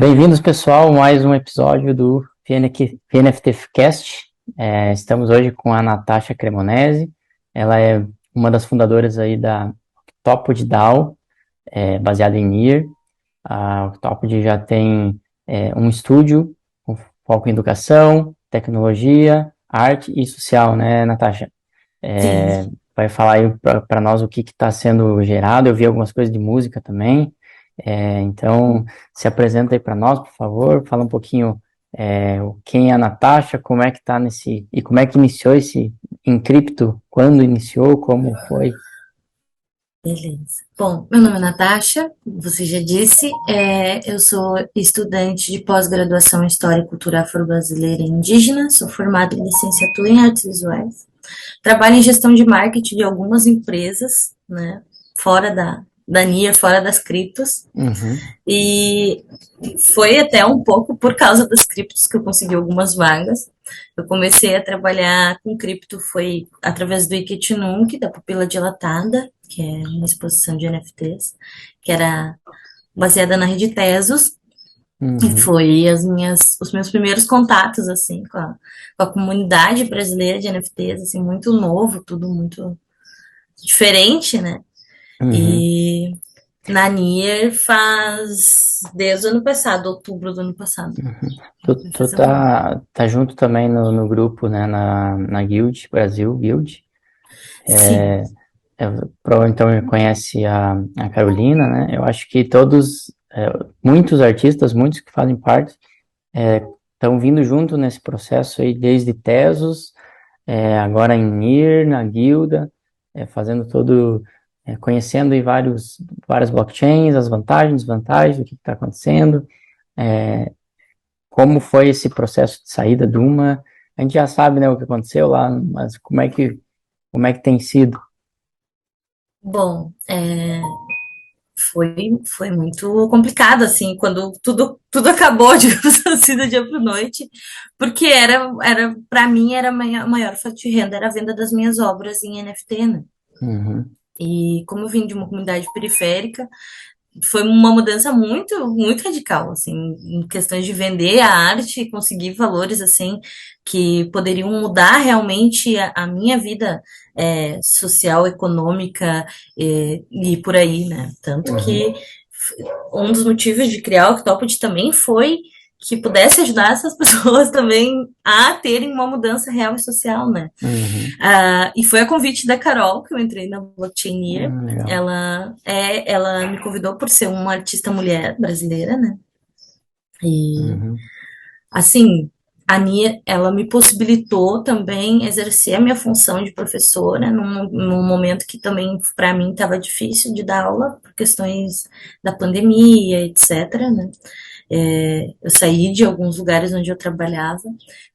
Bem-vindos, pessoal, a mais um episódio do PNFT Cast. Estamos hoje com a Natasha Cremonesi. Ela é uma das fundadoras aí da Octopod DAO, baseada em NIR. A Octopod já tem um estúdio com foco em educação, tecnologia, arte e social, né, Natasha? Sim. Vai falar aí para nós o que está sendo gerado. Eu vi algumas coisas de música também. Então, se apresenta aí para nós, por favor. Fala um pouquinho quem é a Natasha, como é que está e como é que iniciou esse Encripto, quando iniciou, como foi. Beleza. Bom, meu nome é Natasha, você já disse, eu sou estudante de pós-graduação em História e Cultura Afro-Brasileira e Indígena, sou formada em licenciatura em Artes Visuais, trabalho em gestão de marketing de algumas empresas, né, fora da NIA, fora das criptos, Uhum, e foi até um pouco por causa das criptos que eu consegui algumas vagas. Eu comecei a trabalhar com cripto foi através do Iquitinunk, da Pupila Dilatada, que é uma exposição de NFTs, que era baseada na rede Tezos, e uhum, foi os meus primeiros contatos, assim, com a comunidade brasileira de NFTs, assim, muito novo, tudo muito diferente, né? uhum. E na Nier faz desde o ano passado, outubro do ano passado. Tu Faz um ano. tá junto também no grupo, né, na Guild, Brasil Guild. Sim, Provavelmente então conhece a Carolina, né? Eu acho que muitos artistas, muitos que fazem parte, estão vindo junto nesse processo aí, desde Tesos, agora em NIR, na Guilda, fazendo conhecendo aí várias blockchains, as vantagens, desvantagens, o que está acontecendo, é, como foi esse processo de saída de uma. A gente já sabe, né, o que aconteceu lá, mas como é que tem sido? bom, foi muito complicado, assim, quando tudo acabou, digamos assim, do dia para noite, porque para mim, era a maior fonte de renda, era a venda das minhas obras em NFT, né? Uhum, E como eu vim de uma comunidade periférica, foi uma mudança muito radical, assim, em questões de vender a arte e conseguir valores, assim, que poderiam mudar realmente a minha vida social, econômica e por aí, né? Tanto uhum, que um dos motivos de criar o Octopus também foi que pudesse ajudar essas pessoas também a terem uma mudança real e social, né? uhum. E foi a convite da Carol que eu entrei na Blockchain Year. Legal. Ela me convidou por ser uma artista mulher brasileira, né? E Uhum, assim, a Nia, ela me possibilitou também exercer a minha função de professora num momento que também para mim estava difícil de dar aula por questões da pandemia, etc, né? Eu saí de alguns lugares onde eu trabalhava,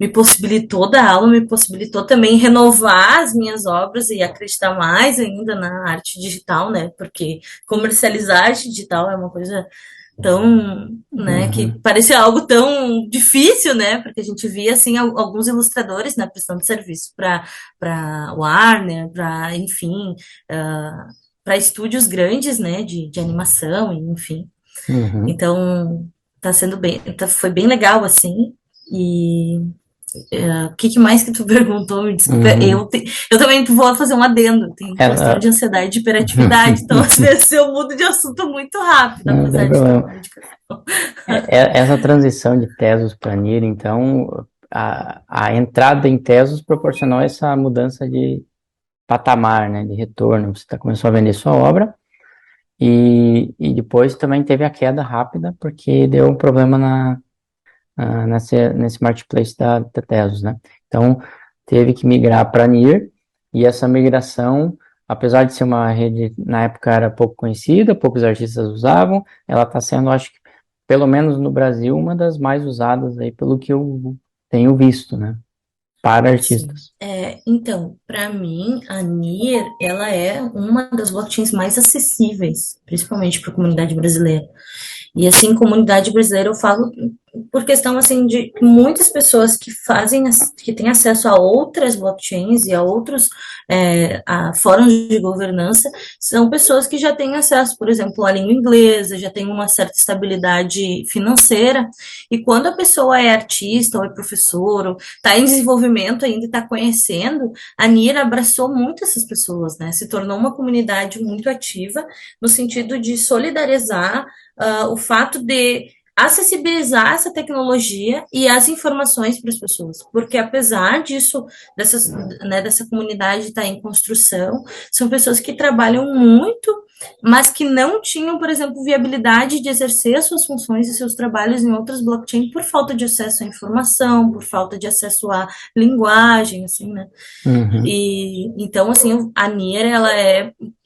me possibilitou dar aula, me possibilitou também renovar as minhas obras e acreditar mais ainda na arte digital, né? Porque comercializar arte digital é uma coisa tão, né, que uhum, parecia algo tão difícil, né? Porque a gente via assim alguns ilustradores, né, prestando serviço para Warner, para enfim, para estúdios grandes, né, de animação, enfim. uhum, Então, foi bem legal, assim, e o que mais que tu perguntou? Me desculpa, uhum. eu também vou fazer um adendo, tenho transtorno de Ela... ansiedade e hiperatividade, então às vezes eu mudo de assunto muito rápido, Não tem apesar de tomar problema. medicação. Essa transição de Tesos para NIR, então, a entrada em Tesos proporcionou essa mudança de patamar, né, de retorno. Começou a vender sua obra e depois também teve a queda rápida porque deu um problema nesse marketplace da Tesos, né? Então, teve que migrar para NIR e essa migração, apesar de ser uma rede, na época era pouco conhecida, poucos artistas usavam, ela está sendo, acho que, pelo menos no Brasil, uma das mais usadas aí, pelo que eu tenho visto, né? Para Sim. artistas. Então, para mim, a NIR, ela é uma das blockchains mais acessíveis, principalmente para a comunidade brasileira. E assim, comunidade brasileira, eu falo por questão assim de muitas pessoas que que têm acesso a outras blockchains e a outros a fóruns de governança, são pessoas que já têm acesso, por exemplo, à língua inglesa, já têm uma certa estabilidade financeira, e quando a pessoa é artista ou é professor, ou está em desenvolvimento ainda, está conhecendo, a NIR abraçou muito essas pessoas, né? Se tornou uma comunidade muito ativa no sentido de solidarizar o fato de acessibilizar essa tecnologia e as informações para as pessoas, porque apesar disso, dessa comunidade estar em construção, são pessoas que trabalham muito, mas que não tinham, por exemplo, viabilidade de exercer as suas funções e seus trabalhos em outras blockchains por falta de acesso à informação, por falta de acesso à linguagem, assim, né? Uhum, E então, assim, a Nier, ela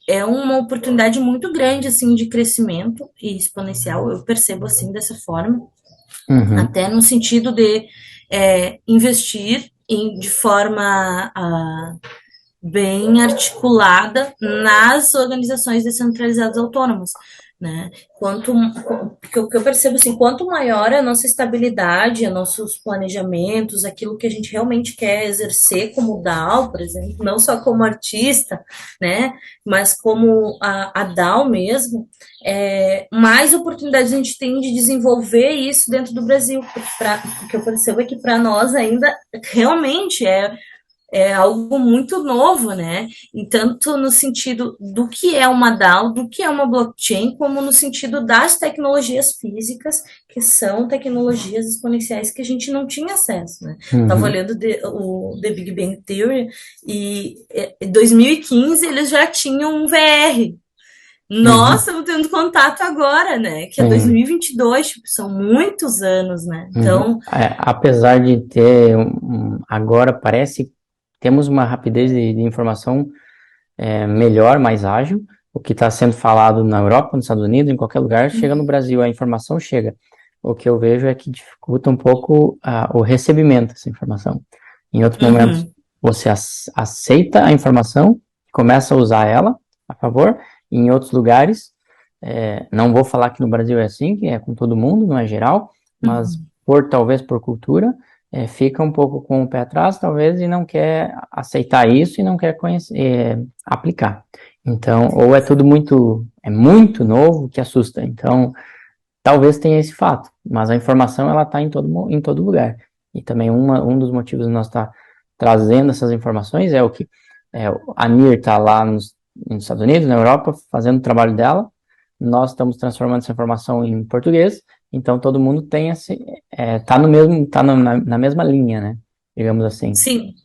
é uma oportunidade muito grande, assim, de crescimento e exponencial, eu percebo assim, dessa forma, uhum, até no sentido de investir de forma bem articulada nas organizações descentralizadas autônomas, né? O que eu percebo assim, quanto maior a nossa estabilidade, os nossos planejamentos, aquilo que a gente realmente quer exercer como DAO, por exemplo, não só como artista, né? Mas como a DAO mesmo, mais oportunidades a gente tem de desenvolver isso dentro do Brasil, porque eu percebo é que para nós ainda realmente algo muito novo, né? E tanto no sentido do que é uma DAO, do que é uma blockchain, como no sentido das tecnologias físicas, que são tecnologias exponenciais que a gente não tinha acesso, né? Estava uhum, olhando o The Big Bang Theory e em 2015 eles já tinham um VR. Nós uhum, estamos tendo contato agora, né? Que é sim. 2022, tipo, são muitos anos, né? Uhum. Então, Apesar de ter agora parece que temos uma rapidez de informação melhor, mais ágil. O que está sendo falado na Europa, nos Estados Unidos, em qualquer lugar, chega no Brasil, a informação chega. O que eu vejo é que dificulta um pouco o recebimento dessa informação. Em outros momentos, uhum, você aceita a informação, começa a usar ela a favor. E em outros lugares, não vou falar que no Brasil é assim, que é com todo mundo, não é geral, mas uhum, talvez por cultura, fica um pouco com o pé atrás, talvez, e não quer aceitar isso e não quer conhecer, aplicar. Então, ou é tudo muito novo que assusta. Então, talvez tenha esse fato, mas a informação ela está em todo lugar. E também um dos motivos de nós estar trazendo essas informações é o que a NIR está lá nos Estados Unidos, na Europa, fazendo o trabalho dela. Nós estamos transformando essa informação em português, então todo mundo tem tá no mesmo, tá na mesma linha, né? Digamos assim. sim.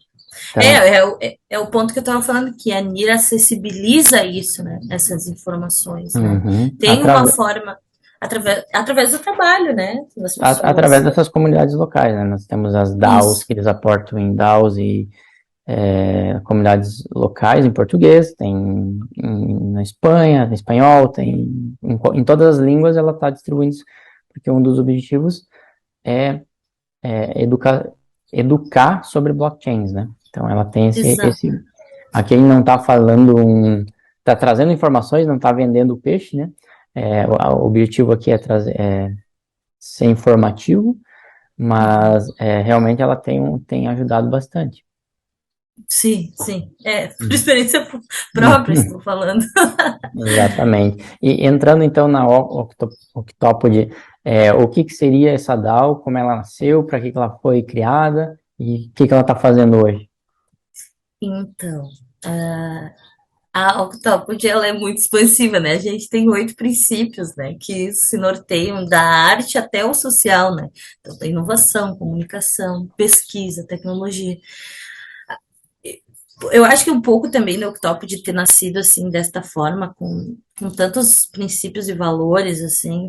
Então, É o ponto que eu estava falando, que a NIR acessibiliza isso, né? Essas informações, né? uhum, Tem uma forma, através do trabalho, né? Das através pessoas. dessas comunidades locais, né? Nós temos as DAOs, Isso. que eles aportam em DAOs e comunidades locais em português, tem na Espanha, em espanhol, tem em todas as línguas ela está distribuindo isso, porque um dos objetivos é, educar sobre blockchains, né? Então ela tem Exato. aqui ele não está falando está trazendo informações, não está vendendo o peixe, né? O objetivo aqui ser informativo, mas realmente ela tem ajudado bastante. Sim, sim. Por Uhum. experiência própria estou falando. Exatamente. E entrando então na Octopod, o que seria essa DAO, como ela nasceu, para que ela foi criada e o que ela está fazendo hoje? Então, a Octopus, ela é muito expansiva, né? A gente tem 8 princípios, né? Que se norteiam da arte até o social, né? Então, da inovação, comunicação, pesquisa, tecnologia. Eu acho que um pouco também do Octopus de ter nascido assim desta forma, com tantos princípios e valores, assim,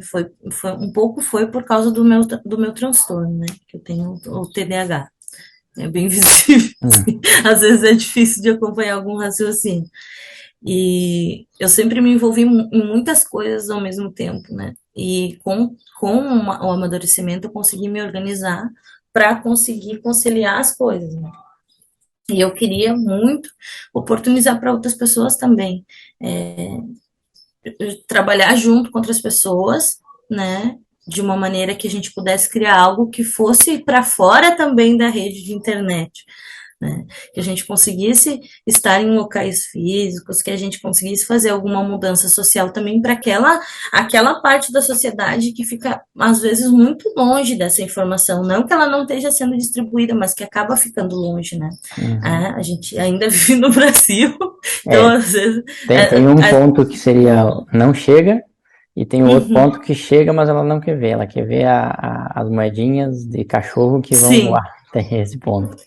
um pouco foi por causa do meu transtorno, né? Que eu tenho o TDAH. É bem visível. Hum, Assim. Às vezes é difícil de acompanhar algum raciocínio. E eu sempre me envolvi em muitas coisas ao mesmo tempo, né? E o amadurecimento eu consegui me organizar para conseguir conciliar as coisas, né? E eu queria muito oportunizar para outras pessoas também. Trabalhar junto com outras pessoas, né? de uma maneira que a gente pudesse criar algo que fosse para fora também da rede de internet, né? Que a gente conseguisse estar em locais físicos, que a gente conseguisse fazer alguma mudança social também para aquela parte da sociedade que fica, às vezes, muito longe dessa informação. Não que ela não esteja sendo distribuída, mas que acaba ficando longe, né? Uhum. A gente ainda vive no Brasil, então, É, às vezes. tem um ponto que seria não chega, e tem o outro ponto Uhum, que chega, mas ela não quer ver. Ela quer ver as moedinhas de cachorro que vão sim, voar. Tem esse ponto.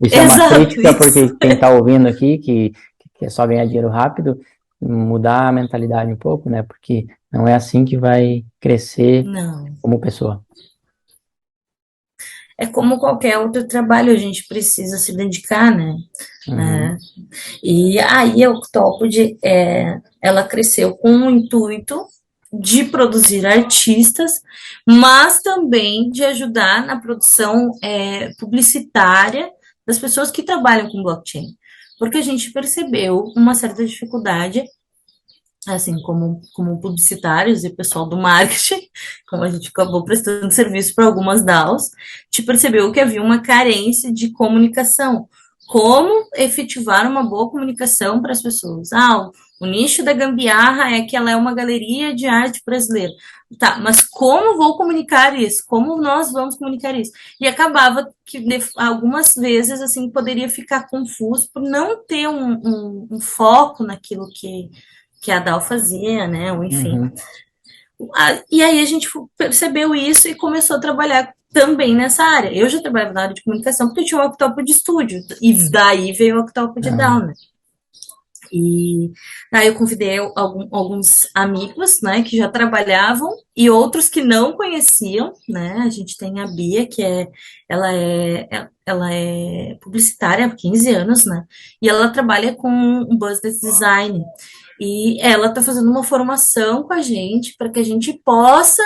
Isso é uma exato, crítica, isso. porque quem está ouvindo aqui, que é só ganhar dinheiro rápido, mudar a mentalidade um pouco, né? Porque não é assim que vai crescer Não. como pessoa. É como qualquer outro trabalho, a gente precisa se dedicar, né? Uhum, E aí a Octopus, ela cresceu com o intuito de produzir artistas, mas também de ajudar na produção publicitária das pessoas que trabalham com blockchain. Porque a gente percebeu uma certa dificuldade, assim, como publicitários e pessoal do marketing, como a gente acabou prestando serviço para algumas DAOs, te percebeu que havia uma carência de comunicação. Como efetivar uma boa comunicação para as pessoas? O nicho da gambiarra é que ela é uma galeria de arte brasileira. Tá, mas como vou comunicar isso? Como nós vamos comunicar isso? E acabava que algumas vezes assim poderia ficar confuso por não ter um foco naquilo que a DAO fazia, né? Ou enfim. uhum, E aí a gente percebeu isso e começou a trabalhar também nessa área. Eu já trabalhava na área de comunicação porque eu tinha um Octopo de estúdio. E daí veio o Octopo de DAO, uhum, né? E daí eu convidei alguns amigos, né, que já trabalhavam e outros que não conheciam, né? A gente tem a Bia, ela é publicitária há 15 anos, né? E ela trabalha com um business design. E ela está fazendo uma formação com a gente para que a gente possa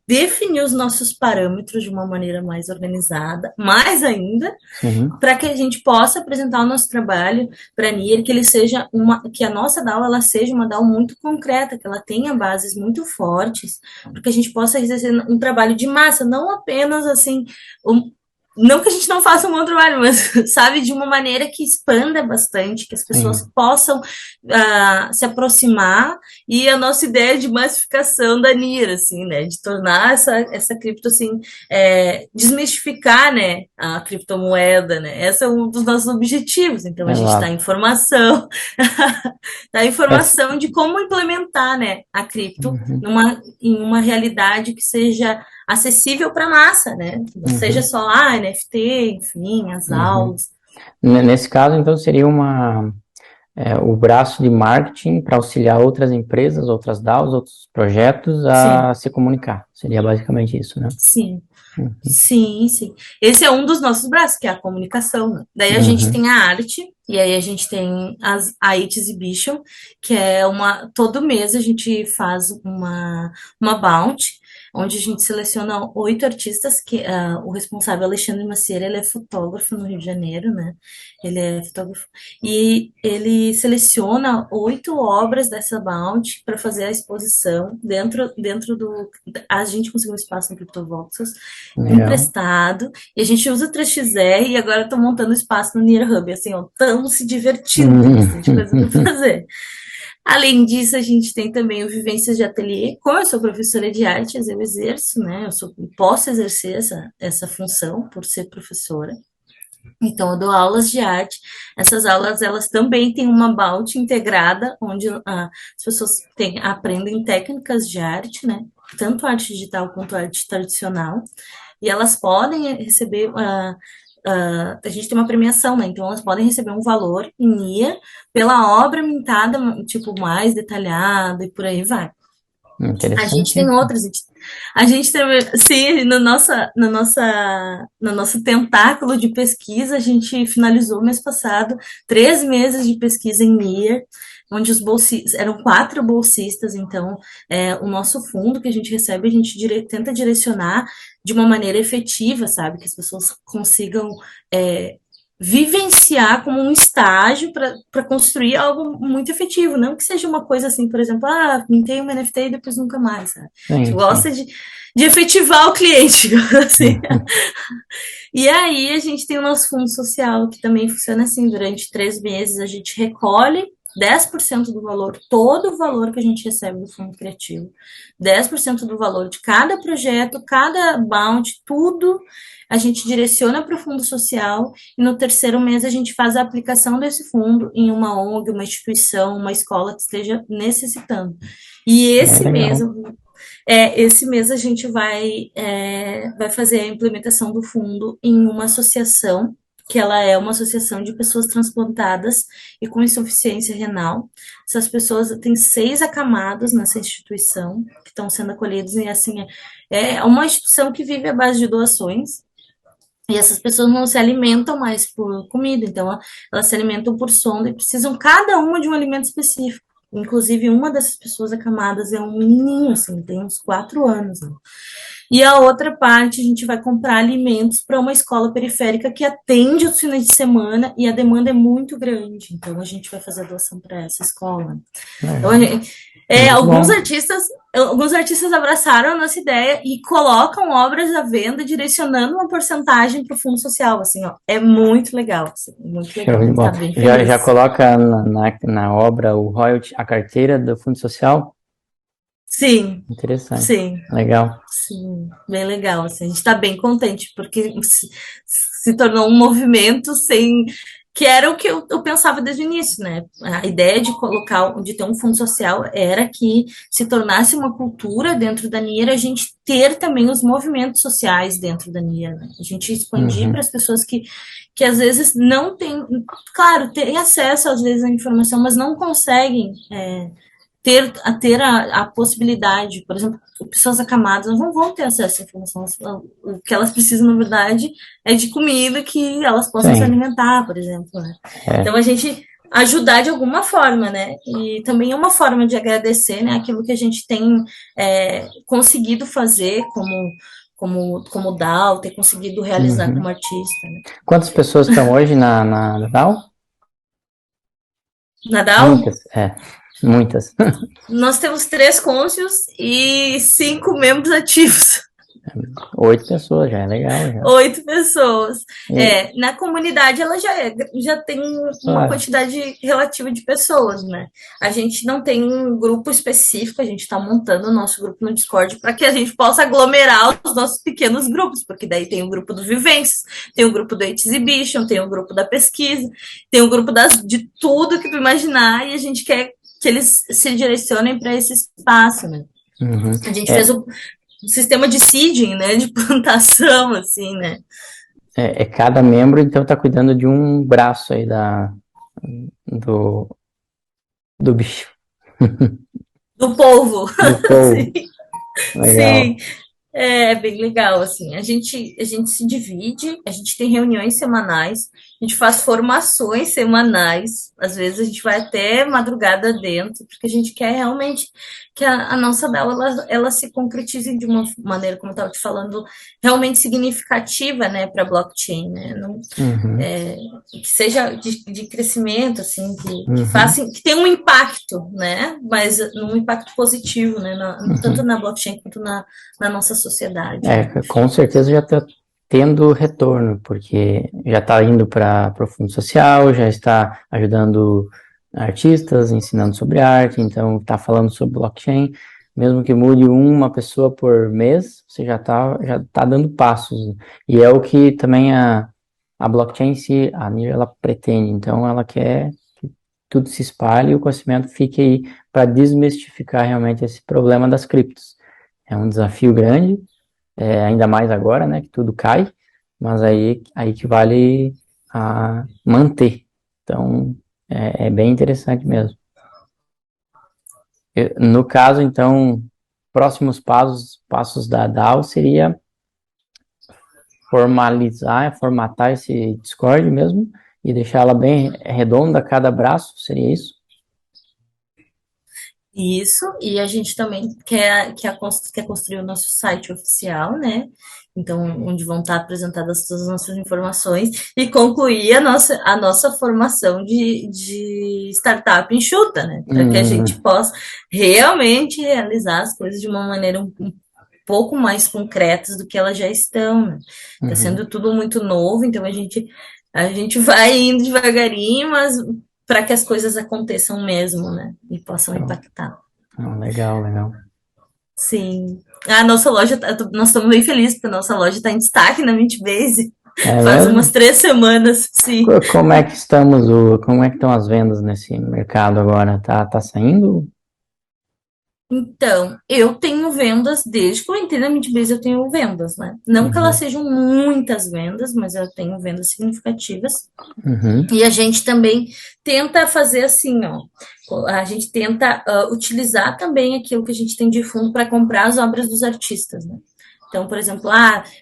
definir os nossos parâmetros de uma maneira mais organizada, mais ainda, uhum, para que a gente possa apresentar o nosso trabalho para a NIR, que ele seja que a nossa DAO ela seja uma DAO muito concreta, que ela tenha bases muito fortes, para que a gente possa exercer um trabalho de massa, não apenas assim, não que a gente não faça um bom trabalho, mas sabe, de uma maneira que expanda bastante, que as pessoas sim, possam se aproximar, e a nossa ideia de massificação da NIR, assim, né, de tornar essa cripto, assim, desmistificar, né, a criptomoeda, né, esse é um dos nossos objetivos, então a gente está exato. em formação, está em Essa, formação de como implementar, né, a cripto uhum, em uma realidade que seja acessível para a massa, né? Não seja uhum, só NFT, enfim, as uhum. aulas. Nesse caso, então, seria o braço de marketing para auxiliar outras empresas, outras DAOs, outros projetos a Sim, se comunicar. Seria basicamente isso, né? sim. Uhum, Sim, sim. Esse é um dos nossos braços, que é a comunicação, né? Daí a gente uhum, tem a arte, e aí a gente tem a It Exhibition, que é todo mês a gente faz uma bounty, onde a gente seleciona 8 artistas, que o responsável, Alexandre Macieira, ele é fotógrafo no Rio de Janeiro, né? Ele é fotógrafo. E ele seleciona 8 obras dessa bounty para fazer a exposição dentro do. A gente conseguiu um espaço no CryptoVoxels legal. emprestado, e a gente usa o 3XR e agora estou montando espaço no Near Hub, assim, ó, estamos se divertindo, tem bastante coisa para Uhum, fazer. Além disso, a gente tem também o Vivências de Ateliê. Como eu sou professora de artes, eu exerço, né? Posso exercer essa função por ser professora. Então, eu dou aulas de arte. Essas aulas, elas também têm uma bounty integrada, onde as pessoas aprendem técnicas de arte, né? Tanto arte digital quanto arte tradicional. E elas podem receber. A gente tem uma premiação, né? Então elas podem receber um valor em IA pela obra mintada, tipo, mais detalhada e por aí vai. A gente interessante tem isso. outras, a gente tem, sim, no nosso tentáculo de pesquisa, a gente finalizou mês passado 3 meses de pesquisa em MIR, onde os bolsistas, eram 4 bolsistas, então o nosso fundo que a gente recebe, a gente tenta direcionar de uma maneira efetiva, sabe, que as pessoas consigam vivenciar como um estágio para construir algo muito efetivo, não que seja uma coisa assim, por exemplo, mintei uma NFT e depois nunca mais. Sabe? A gente Sim, sim. gosta de efetivar o cliente, assim. E aí a gente tem o nosso fundo social, que também funciona assim, durante 3 meses a gente recolhe 10% do valor, todo o valor que a gente recebe do fundo criativo, 10% do valor de cada projeto, cada bounty, tudo a gente direciona para o fundo social e no terceiro mês a gente faz a aplicação desse fundo em uma ONG, uma instituição, uma escola que esteja necessitando. E É legal. esse mês a gente vai fazer a implementação do fundo em uma associação, que ela é uma associação de pessoas transplantadas e com insuficiência renal. Essas pessoas têm 6 acamados nessa instituição que estão sendo acolhidos e assim é uma instituição que vive à base de doações. E essas pessoas não se alimentam mais por comida, então elas se alimentam por sonda e precisam cada uma de um alimento específico. Inclusive, uma dessas pessoas acamadas é um menininho, assim, tem uns 4 anos. Né? E a outra parte, a gente vai comprar alimentos para uma escola periférica que atende os finais de semana e a demanda é muito grande. Então, a gente vai fazer a doação para essa escola. Então, Legal. Muito alguns bom. artistas alguns artistas abraçaram a nossa ideia e colocam obras à venda direcionando uma porcentagem para o fundo social, assim, ó, é muito legal, assim, muito legal, Show a de gente bola. está bem Já feliz. coloca na obra o royalty, a carteira do Fundo Social? Sim, Interessante. sim, Legal. sim, bem legal, assim, a gente está bem contente, porque se tornou um movimento sem que era o que eu pensava desde o início, né? A ideia de de ter um fundo social era que se tornasse uma cultura dentro da NIR, a gente ter também os movimentos sociais dentro da NIR, né? A gente expandir para Uhum. as pessoas que às vezes não têm, claro, têm acesso às vezes à informação, mas não conseguem ter a possibilidade, por exemplo, pessoas acamadas não vão ter acesso à informação. O que elas precisam, na verdade, é de comida que elas possam se Sim. alimentar, por exemplo. Né? É. Então, a gente ajudar de alguma forma, né? E também é uma forma de agradecer, né? Aquilo que a gente tem conseguido fazer como DAO, ter conseguido realizar como Uhum. artista. Né? Quantas pessoas estão hoje na DAO? Na DAO, Muitas, é. Muitas. nós temos 3 cônsules e 5 membros ativos. 8 pessoas, já é legal, já. 8 pessoas. E, Na comunidade ela já tem uma claro. quantidade relativa de pessoas, né? A gente não tem um grupo específico, a gente está montando o nosso grupo no Discord para que a gente possa aglomerar os nossos pequenos grupos, porque daí tem o grupo do Vivências, tem o grupo do Exhibition, tem o grupo da pesquisa, tem o grupo de tudo que tu imaginar e a gente quer que eles se direcionem para esse espaço, né? Uhum. A gente fez É, um sistema de seeding, né, de plantação, assim, né, cada membro, então, tá cuidando de um braço aí do, do bicho, do polvo. do sim, povo. sim, Legal. é bem legal, assim. A gente se divide, a gente tem reuniões semanais, a gente faz formações semanais, às vezes a gente vai até madrugada dentro, porque a gente quer realmente que a nossa DAO ela se concretize de uma maneira, como eu estava te falando, realmente significativa, né, para a blockchain, né? Não, Uhum. que seja de crescimento, assim, que Uhum. faça, que tenha um impacto, né? Mas um impacto positivo, né? Tanto Uhum. na blockchain quanto na nossa sociedade, né? Com certeza já está tendo retorno, porque já está indo para o fundo social, já está ajudando artistas, ensinando sobre arte, então está falando sobre blockchain. Mesmo que mude uma pessoa por mês, você já tá dando passos. E é o que também a blockchain em si, a NIR, ela pretende. Então, ela quer que tudo se espalhe e o conhecimento fique aí para desmistificar realmente esse problema das criptos. É um desafio grande, ainda mais agora, né, que tudo cai, mas aí que vale a manter. Então, é bem interessante mesmo. No caso, então, próximos passos da DAO seria formatar esse Discord mesmo e deixar ela bem redonda cada braço, seria isso? Isso, e a gente também quer construir o nosso site oficial, né? Então, onde vão estar apresentadas todas as nossas informações e concluir a nossa formação de startup enxuta, né? Para que a gente Hum, possa realmente realizar as coisas de uma maneira um pouco mais concretas do que elas já estão, né? Está uhum, sendo tudo muito novo, então a gente vai indo devagarinho, mas para que as coisas aconteçam mesmo, né? E possam show. impactar. Ah, legal, legal. Sim. A nossa loja, nós estamos bem felizes porque a nossa loja está em destaque na Mint Base. É Faz umas mesmo? 3 semanas, sim. Como é que como é que estão as vendas nesse mercado agora? Tá saindo? Então, eu tenho vendas, desde que eu entrei na Mint Base, eu tenho vendas, né? Não que elas Uhum, sejam muitas vendas, mas eu tenho vendas significativas. uhum, E a gente também tenta fazer assim, ó. A gente tenta utilizar também aquilo que a gente tem de fundo para comprar as obras dos artistas, né? Então, por exemplo,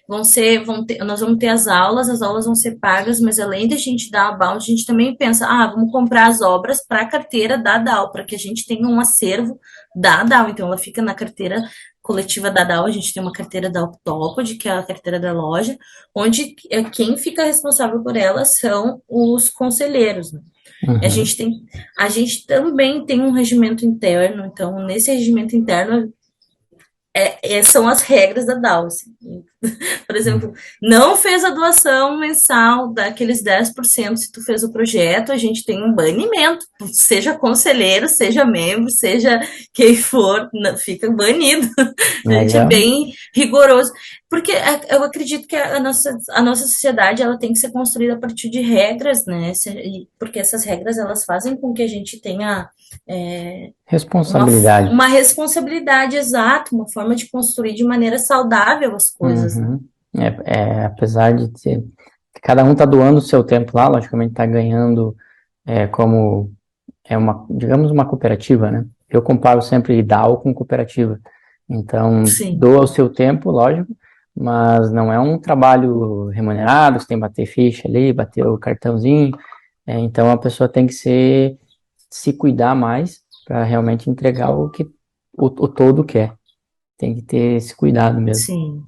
nós vamos ter as aulas vão ser pagas, mas além da gente dar a bound, a gente também pensa, vamos comprar as obras para a carteira da DAO, para que a gente tenha um acervo da DAO. Então, ela fica na carteira coletiva da DAO, a gente tem uma carteira da Octopod, que é a carteira da loja, onde quem fica responsável por ela são os conselheiros, né? A uhum. gente tem, a gente também tem um regimento interno, então nesse regimento interno são as regras da DAO. Assim. Por exemplo, não fez a doação mensal daqueles 10% se tu fez o projeto, a gente tem um banimento, seja conselheiro, seja membro, seja quem for, fica banido. A gente é Legal. bem rigoroso, porque eu acredito que a nossa sociedade ela tem que ser construída a partir de regras, né? Porque essas regras elas fazem com que a gente tenha uma, Responsabilidade. uma responsabilidade exata, uma forma de construir de maneira saudável as coisas, né? Uhum. Apesar de ter, cada um tá doando o seu tempo lá, logicamente tá ganhando como digamos, uma cooperativa, né? Eu comparo sempre DAO com cooperativa. Então, Sim, doa o seu tempo, lógico, mas não é um trabalho remunerado, você tem que bater ficha ali, bater o cartãozinho. Então, a pessoa tem que se cuidar mais para realmente entregar o que o todo quer. Tem que ter esse cuidado mesmo. sim,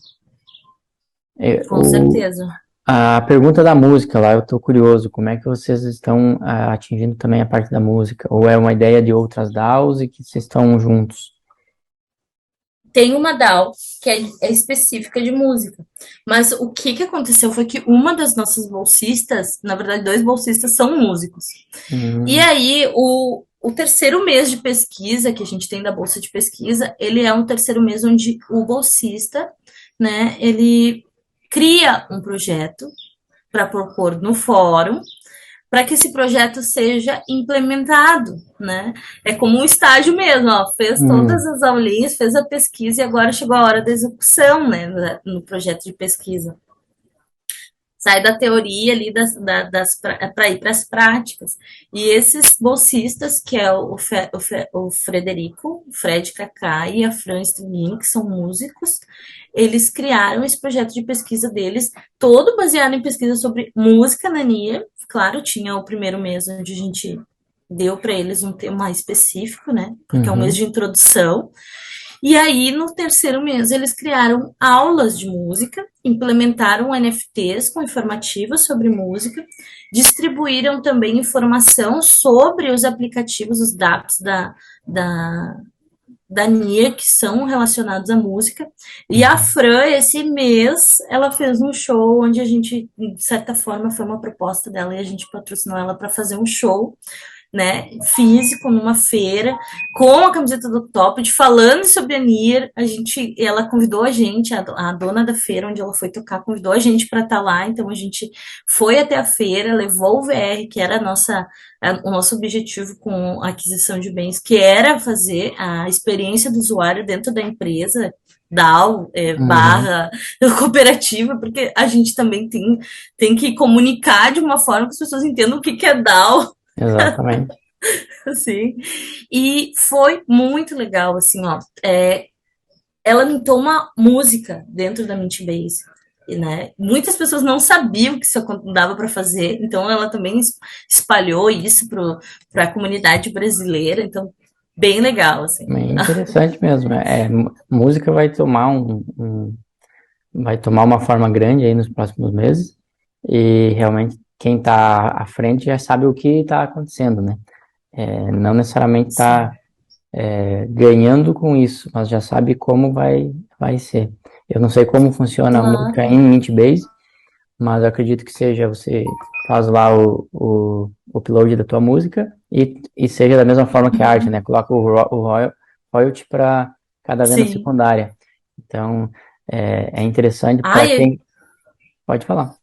É, com certeza. a pergunta da música lá, eu estou curioso, como é que vocês estão atingindo também a parte da música? Ou é uma ideia de outras DAOs e que vocês estão juntos? Tem uma DAO que é específica de música. Mas o que aconteceu foi que uma das nossas bolsistas, na verdade, dois bolsistas são músicos. E Hum, aí, o terceiro mês de pesquisa que a gente tem da bolsa de pesquisa, ele é um terceiro mês onde o bolsista, né, ele cria um projeto para propor no fórum para que esse projeto seja implementado, né? É como um estágio mesmo, ó, fez todas hum, as aulinhas, fez a pesquisa e agora chegou a hora da execução, né, no projeto de pesquisa. Sai da teoria ali para ir para as práticas. E esses bolsistas, que é o Frederico, o Fred Kaká e a Fran Stringini, que são músicos, eles criaram esse projeto de pesquisa deles, todo baseado em pesquisa sobre música na NIA. Claro, tinha o primeiro mês onde a gente deu para eles um tema específico, né? Porque é um mês uhum, de introdução. E aí, no terceiro mês, eles criaram aulas de música, implementaram NFTs com informativos sobre música, distribuíram também informação sobre os aplicativos, os dApps da NIA, que são relacionados à música. E a uhum, Fran, esse mês, ela fez um show onde a gente, de certa forma, foi uma proposta dela e a gente patrocinou ela para fazer um show, né, físico numa feira com a camiseta do Top, falando sobre a Nier. Ela convidou a gente, a dona da feira onde ela foi tocar, convidou a gente para estar lá. Então a gente foi até a feira, levou o VR, que era o nosso objetivo com a aquisição de bens, que era fazer a experiência do usuário dentro da empresa, DAO, uhum, barra cooperativa, porque a gente também tem que comunicar de uma forma que as pessoas entendam o que é DAO, exatamente. assim. E foi muito legal, assim, ó. Ela montou uma música dentro da Mint Base. E, né, muitas pessoas não sabiam que isso dava para fazer, então ela também espalhou isso para a comunidade brasileira. Então, bem legal, assim. Bem interessante mesmo. Música vai tomar vai tomar uma forma grande aí nos próximos meses e realmente quem está à frente já sabe o que está acontecendo, né? Não necessariamente está Sim, ganhando com isso, mas já sabe como vai ser. Eu não sei como funciona a música claro. em Mint mas eu acredito que seja você faz lá o upload da tua música e seja da mesma forma que a arte, né? Coloca royalty para cada venda Sim. secundária. Então, é interessante para Ai, quem. Pode falar.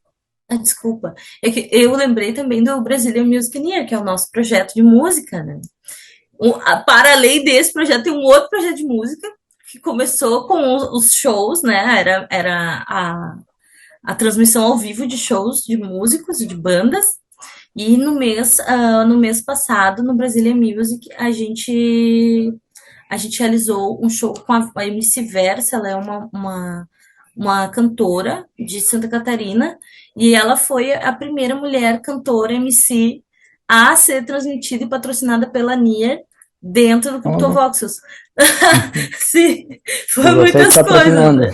desculpa. É que eu lembrei também do Brazilian Music Year, que é o nosso projeto de música, né? Para além desse projeto, tem um outro projeto de música que começou com os shows, né? Era a transmissão ao vivo de shows de músicos e de bandas. E no mês passado, no Brazilian Music, a gente realizou um show com a MC Versa, ela é uma cantora de Santa Catarina, e ela foi a primeira mulher cantora MC a ser transmitida e patrocinada pela Nier dentro do Então, Cultovoxels. Sim, e foi vocês muitas coisas, patrocinando. né?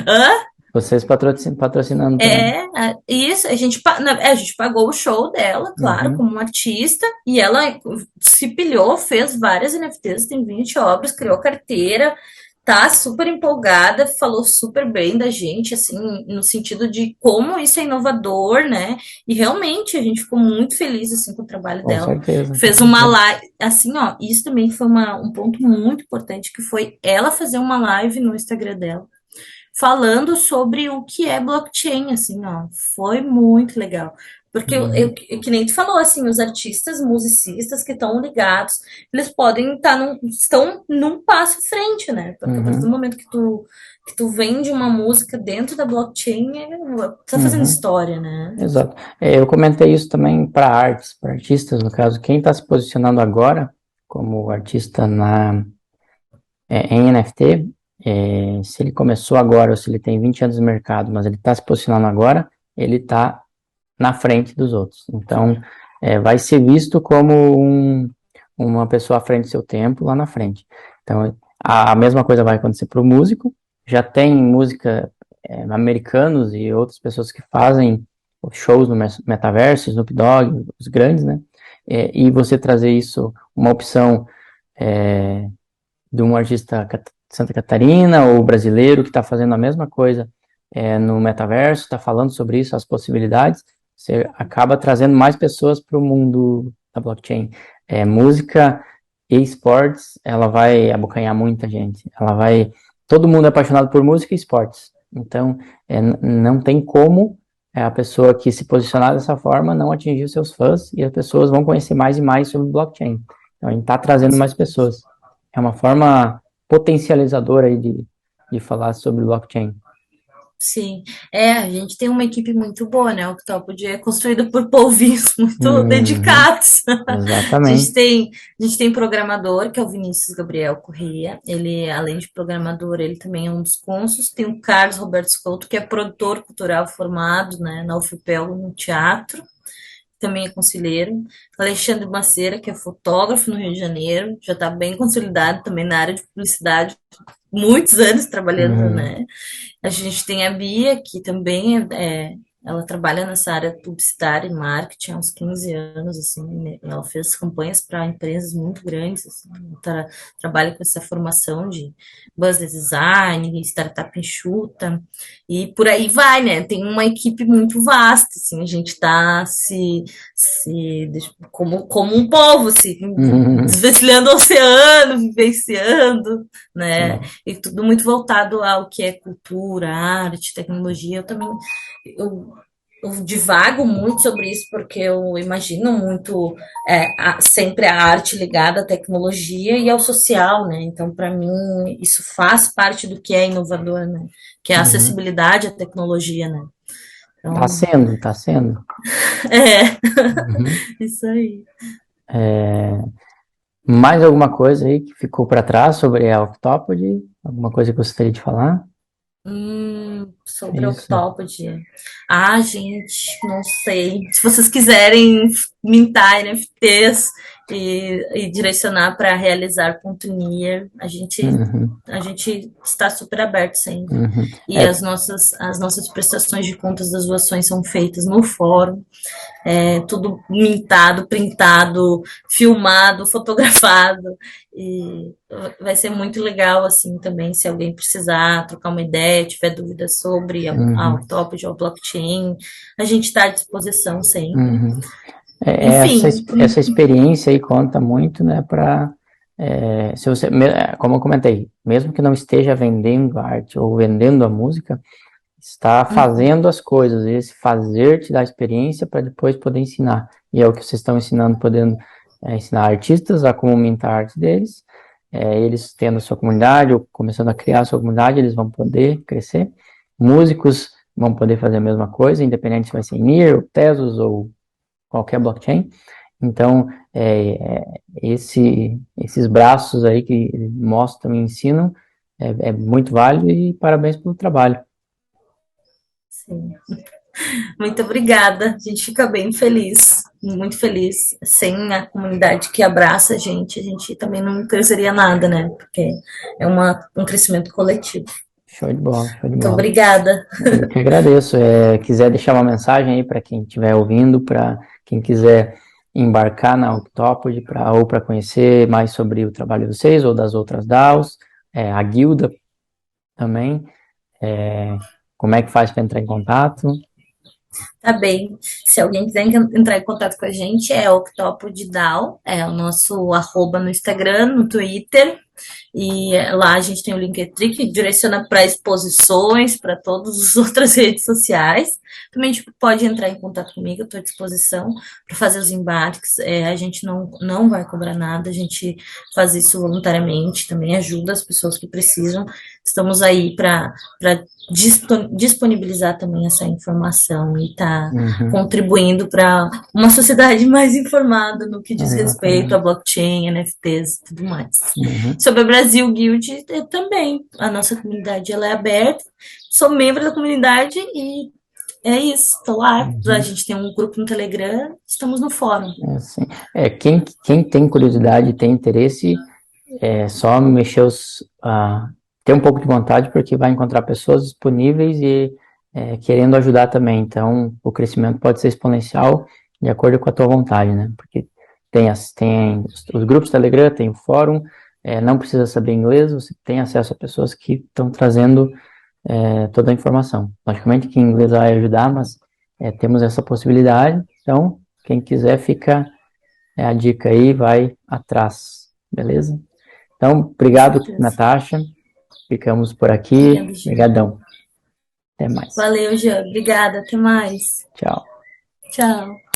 Hã? Vocês patrocinando também. Isso, a gente pagou o show dela, claro, Uhum, como uma artista, e ela se pilhou, fez várias NFTs, tem 20 obras, criou carteira, tá super empolgada, falou super bem da gente, assim, no sentido de como isso é inovador, né? E realmente a gente ficou muito feliz, assim, com o trabalho com dela. certeza, com Fez uma certeza. live, assim, ó, isso também foi um ponto muito importante, que foi ela fazer uma live no Instagram dela falando sobre o que é blockchain, assim, ó, foi muito legal. Porque Uhum, que nem tu falou, assim, os artistas, musicistas que estão ligados, eles podem estar estão num passo à frente, né? Porque a partir do uhum, momento que tu vende uma música dentro da blockchain, tá fazendo uhum. história, né? Exato. Eu comentei isso também para artes, para artistas, no caso, quem está se posicionando agora como artista em NFT, se ele começou agora ou se ele tem 20 anos de mercado, mas ele está se posicionando agora, ele está na frente dos outros. Então, vai ser visto como uma pessoa à frente do seu tempo lá na frente. Então, a mesma coisa vai acontecer para o músico. Já tem música americanos e outras pessoas que fazem shows no metaverso, Snoop Dogg, os grandes, né? E você trazer isso, uma opção é, de um artista de Santa Catarina ou brasileiro que está fazendo a mesma coisa no metaverso, está falando sobre isso, as possibilidades, você acaba trazendo mais pessoas para o mundo da blockchain. Música e esportes, ela vai abocanhar muita gente. Todo mundo é apaixonado por música e esportes. Então, não tem como a pessoa que se posicionar dessa forma não atingir os seus fãs e as pessoas vão conhecer mais e mais sobre blockchain. Então, a gente está trazendo mais pessoas. É uma forma potencializadora aí de falar sobre blockchain. Sim, a gente tem uma equipe muito boa, né? O Octopod é construído por polvinhos muito Uhum, dedicados. A gente exatamente. tem, a gente tem programador, que é o Vinícius Gabriel Corrêa. Ele, além de programador, ele também é um dos cônsules. Tem o Carlos Roberto Scotto, que é produtor cultural formado, né, na UFPEL no teatro, também é conselheiro. Alexandre Maceira, que é fotógrafo no Rio de Janeiro, já está bem consolidado também na área de publicidade, muitos anos trabalhando, Uhum, né? A gente tem a Bia, que também ela trabalha nessa área publicitária e marketing há uns 15 anos, assim, né? Ela fez campanhas para empresas muito grandes, assim, trabalha com essa formação de business design, startup enxuta, e por aí vai, né? Tem uma equipe muito vasta, assim, a gente está como um povo, assim, uhum, desvencilhando o oceano, vivenciando, né? sim. E tudo muito voltado ao que é cultura, arte, tecnologia. Eu, eu divago muito sobre isso porque eu imagino muito sempre a arte ligada à tecnologia e ao social, né? Então, para mim, isso faz parte do que é inovador, né? Que é a Uhum. acessibilidade à tecnologia, né? Tá Então, sendo, tá sendo. é Uhum. isso aí. Mais alguma coisa aí que ficou para trás sobre a Octopod? Alguma coisa que eu gostaria de falar? Sobre Isso. Octopod. Ah, gente, não sei. Se vocês quiserem mintar NFTs e direcionar para realizar.near. Uhum, A gente está super aberto sempre. uhum. E as nossas prestações de contas das doações são feitas no fórum, tudo mintado, printado, filmado, fotografado. E vai ser muito legal, assim, também, se alguém precisar trocar uma ideia, tiver dúvidas sobre a Uhum, Octopus ou a blockchain, a gente está à disposição sempre. uhum. Essa, Enfim, essa experiência aí conta muito, né, para, se você, como eu comentei, mesmo que não esteja vendendo arte ou vendendo a música, está fazendo as coisas, esse fazer te dá experiência para depois poder ensinar, e é o que vocês estão ensinando, podendo ensinar artistas a como mintar a arte deles, eles tendo a sua comunidade, ou começando a criar a sua comunidade, eles vão poder crescer, músicos vão poder fazer a mesma coisa, independente se vai ser Near, ou Tezos, ou qualquer blockchain. Então, esses braços aí que mostram e ensinam é muito válido e parabéns pelo trabalho. sim. Muito obrigada. A gente fica bem feliz, muito feliz. Sem a comunidade que abraça a gente também não cresceria nada, né? Porque é um crescimento coletivo. Show de bola, show de Muito bola. obrigada. Eu que agradeço. Quiser deixar uma mensagem aí para quem estiver ouvindo, para quem quiser embarcar na Octopod ou para conhecer mais sobre o trabalho de vocês ou das outras DAOs, a guilda também, como é que faz para entrar em contato? Tá bem. Se alguém quiser entrar em contato com a gente, é octopodidal, é o nosso arroba no Instagram, no Twitter. E lá a gente tem o Linktree que direciona para exposições, para todas as outras redes sociais. Também a gente pode entrar em contato comigo, eu estou à disposição para fazer os embarques. A gente não vai cobrar nada, a gente faz isso voluntariamente, também ajuda as pessoas que precisam. Estamos aí para disponibilizar também essa informação e estar Uhum. contribuindo para uma sociedade mais informada no que diz respeito a Exatamente. blockchain, NFTs e tudo mais. Uhum. Sobre a Brasil Guild também, a nossa comunidade ela é aberta, sou membro da comunidade e é isso, estou lá. A Uhum. gente tem um grupo no Telegram, estamos no fórum. Assim, quem tem curiosidade, tem interesse, só mexer ter um pouco de vontade, porque vai encontrar pessoas disponíveis e querendo ajudar também. Então, o crescimento pode ser exponencial de acordo com a tua vontade, né? Porque tem os grupos Telegram, tem o fórum, não precisa saber inglês, você tem acesso a pessoas que estão trazendo toda a informação. Logicamente que em inglês vai ajudar, mas temos essa possibilidade. Então, quem quiser, fica a dica aí, vai atrás, beleza? Então, Com obrigado, certeza. Natasha. Ficamos por aqui. Obrigada, Jean. Obrigadão. Até mais. Valeu, Jean. Obrigada. Até mais. Tchau. Tchau.